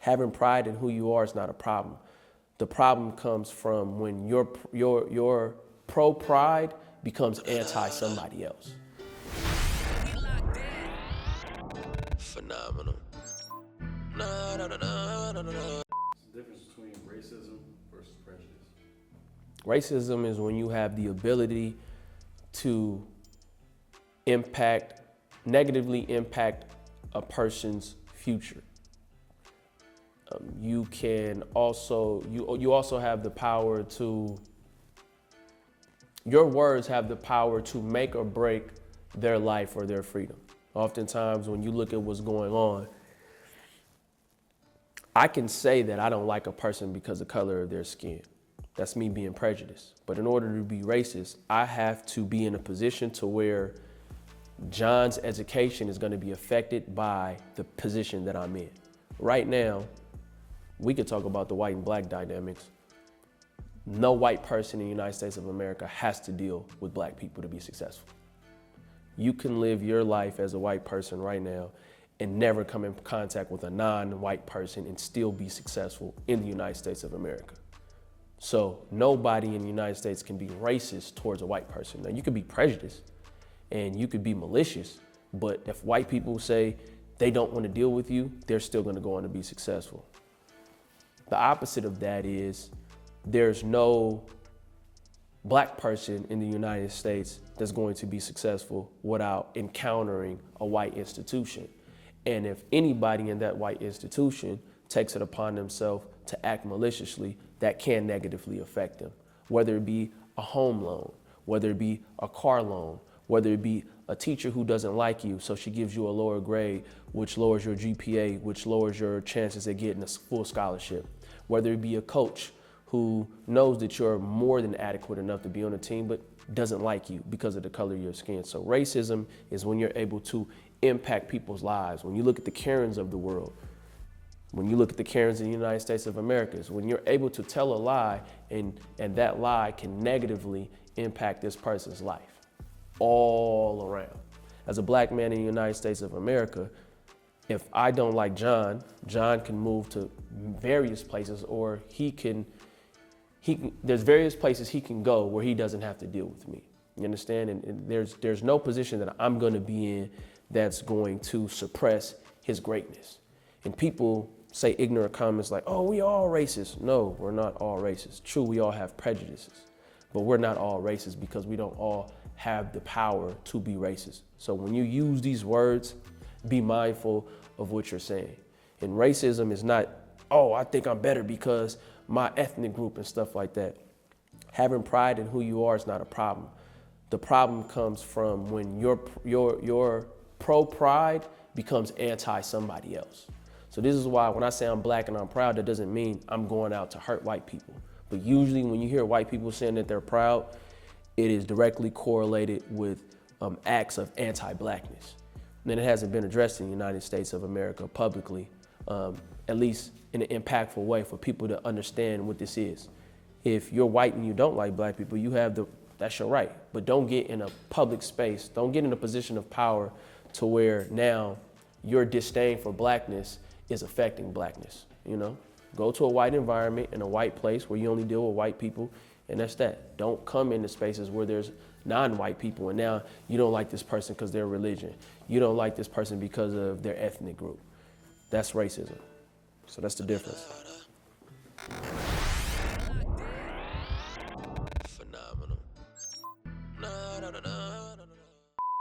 Having pride in who you are is not a problem. The problem comes from when your pro pride becomes anti somebody else. Phenomenal. What's the difference between racism versus prejudice? Racism is when you have the ability to negatively impact a person's future. You also have the power to, your words have the power to make or break their life or their freedom. Oftentimes when you look at what's going on, I can say that I don't like a person because of the color of their skin. That's me being prejudiced. But in order to be racist, I have to be in a position to where John's education is going to be affected by the position that I'm in. Right now, we could talk about the white and black dynamics. No white person in the United States of America has to deal with black people to be successful. You can live your life as a white person right now and never come in contact with a non-white person and still be successful in the United States of America. So nobody in the United States can be racist towards a white person. Now, you could be prejudiced and you could be malicious, but if white people say they don't want to deal with you, they're still going to go on to be successful. The opposite of that is there's no black person in the United States that's going to be successful without encountering a white institution. And if anybody in that white institution takes it upon themselves to act maliciously, that can negatively affect them, whether it be a home loan, whether it be a car loan, whether it be a teacher who doesn't like you, so she gives you a lower grade, which lowers your GPA, which lowers your chances of getting a full scholarship, whether it be a coach who knows that you're more than adequate enough to be on a team, but doesn't like you because of the color of your skin. So racism is when you're able to impact people's lives. When you look at the Karens of the world, when you look at the Karens in the United States of America, is when you're able to tell a lie and that lie can negatively impact this person's life all around. As a black man in the United States of America, if I don't like John can move to various places, or there's various places he can go where he doesn't have to deal with me. You understand? And there's no position that I'm going to be in that's going to suppress his greatness. And people say ignorant comments like, oh, we all racist. No, we're not all racist. True, we all have prejudices, but we're not all racist because we don't all have the power to be racist. So when you use these words, be mindful of what you're saying. And racism is not, oh, I think I'm better because my ethnic group and stuff like that. Having pride in who you are is not a problem. The problem comes from when your pro pride becomes anti somebody else. So this is why when I say I'm black and I'm proud, that doesn't mean I'm going out to hurt white people. But usually when you hear white people saying that they're proud, it is directly correlated with acts of anti-blackness. And it hasn't been addressed in the United States of America publicly, at least in an impactful way for people to understand what this is. If you're white and you don't like black people, that's your right. But don't get in a public space, don't get in a position of power to where now your disdain for blackness is affecting blackness, you know? Go to a white environment in a white place where you only deal with white people, and that's that. Don't come into spaces where there's non-white people and now you don't like this person because of their religion. You don't like this person because of their ethnic group. That's racism. So that's the difference. Phenomenal.